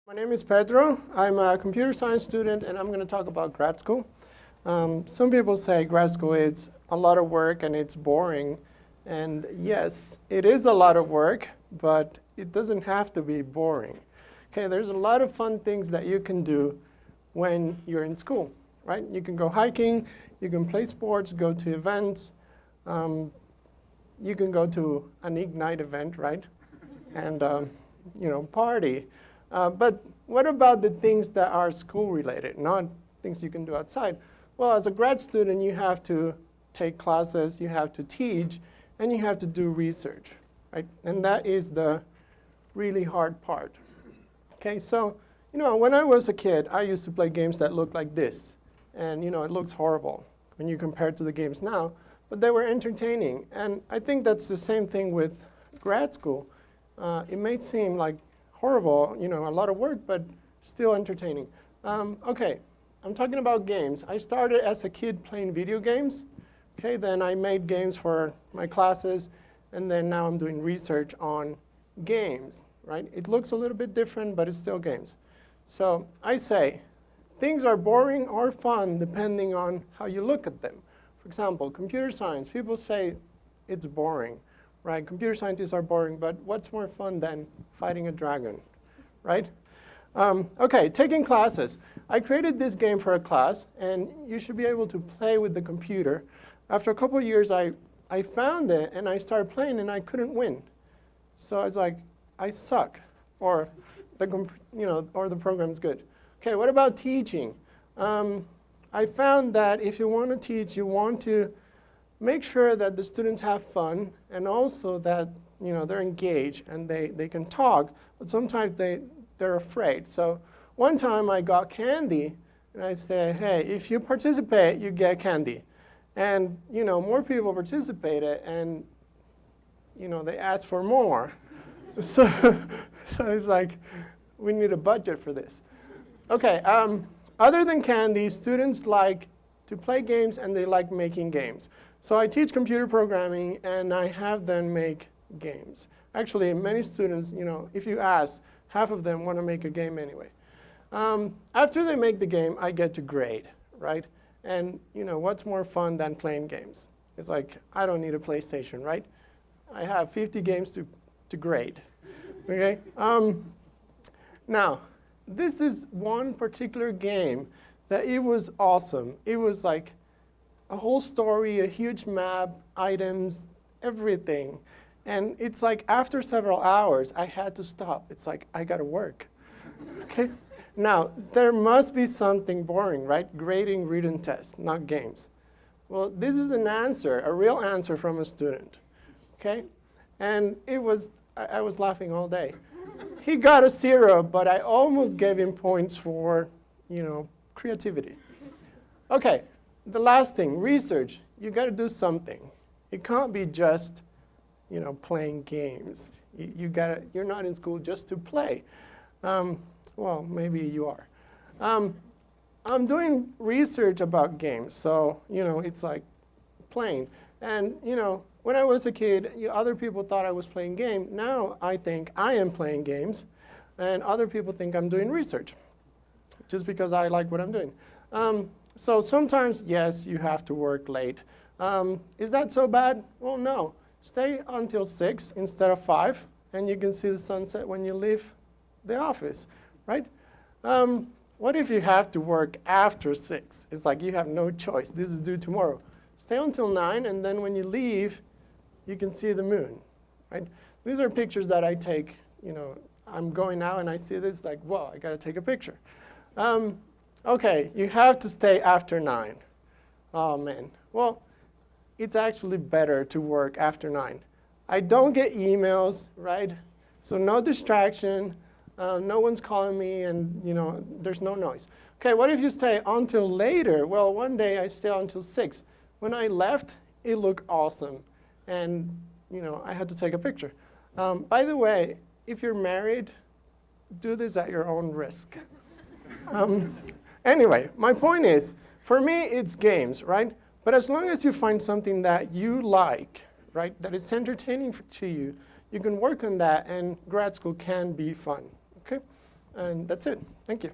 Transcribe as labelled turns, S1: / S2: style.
S1: My name is Pedro. I'm a computer science student, and I'm going to talk about grad school. Some people say grad school is a lot of work and it's boring. And yes, it is a lot of work, but it doesn't have to be boring. Okay, there's a lot of fun things that you can do when you're in school, right? You can go hiking, you can play sports, go to events. You can go to an Ignite event, right? And party. But what about the things that are school-related, not things you can do outside? Well, as a grad student, you have to take classes, you have to teach, and you have to do research, right? And that is the really hard part. Okay, so when I was a kid, I used to play games that looked like this. And it looks horrible when you compare it to the games now, but they were entertaining. And I think that's the same thing with grad school. It may seem like horrible, a lot of work, but still entertaining. Okay, I'm talking about games. I started as a kid playing video games. Okay, then I made games for my classes, and then now I'm doing research on games, right? It looks a little bit different, but it's still games. So I say, things are boring or fun depending on how you look at them. For example, computer science, people say it's boring. Right, computer scientists are boring, but what's more fun than fighting a dragon, right? Okay, taking classes. I created this game for a class, and you should be able to play with the computer. After a couple of years, I found it, and I started playing, and I couldn't win. So I was like, I suck, or the program's good. Okay, what about teaching? I found that if you want to teach, you want to make sure that the students have fun and also that they're engaged and they can talk, but sometimes they're afraid. So one time I got candy and I said, hey, if you participate, you get candy. And more people participated and they asked for more. So it's like, we need a budget for this. Okay, other than candy, students like to play games and they like making games. So I teach computer programming, and I have them make games. Actually, many students, if you ask, half of them want to make a game anyway. After they make the game, I get to grade, right? And what's more fun than playing games? It's like, I don't need a PlayStation, right? I have 50 games to grade, okay? Now, this is one particular game that it was awesome. It was like a whole story, a huge map, items, everything. And it's like after several hours, I had to stop. It's like, I got to work. Okay? Now, there must be something boring, right? Grading written tests, not games. Well, this is an answer, a real answer from a student. Okay? And I was laughing all day. He got a 0, but I almost gave him points for, creativity. Okay. The last thing, research. You got to do something. It can't be just, playing games. You're not in school just to play. Well, maybe you are. I'm doing research about games, so it's like playing. And when I was a kid, other people thought I was playing game. Now I think I am playing games, and other people think I'm doing research, just because I like what I'm doing. So sometimes, yes, you have to work late. Is that so bad? Well, no. Stay until 6 instead of 5, and you can see the sunset when you leave the office, right? What if you have to work after 6? It's like you have no choice. This is due tomorrow. Stay until 9, and then when you leave, you can see the moon, right? These are pictures that I take. I'm going out, and I see this, like, whoa, I got to take a picture. Okay, you have to stay after 9. Oh, man. Well, it's actually better to work after 9. I don't get emails, right? So no distraction. No one's calling me, and there's no noise. Okay, what if you stay until later? Well, one day I stayed until 6. When I left, it looked awesome. And I had to take a picture. By the way, if you're married, do this at your own risk. Anyway, my point is, for me, it's games, right? But as long as you find something that you like, right, that is entertaining to you, you can work on that, and grad school can be fun, okay? And that's it. Thank you.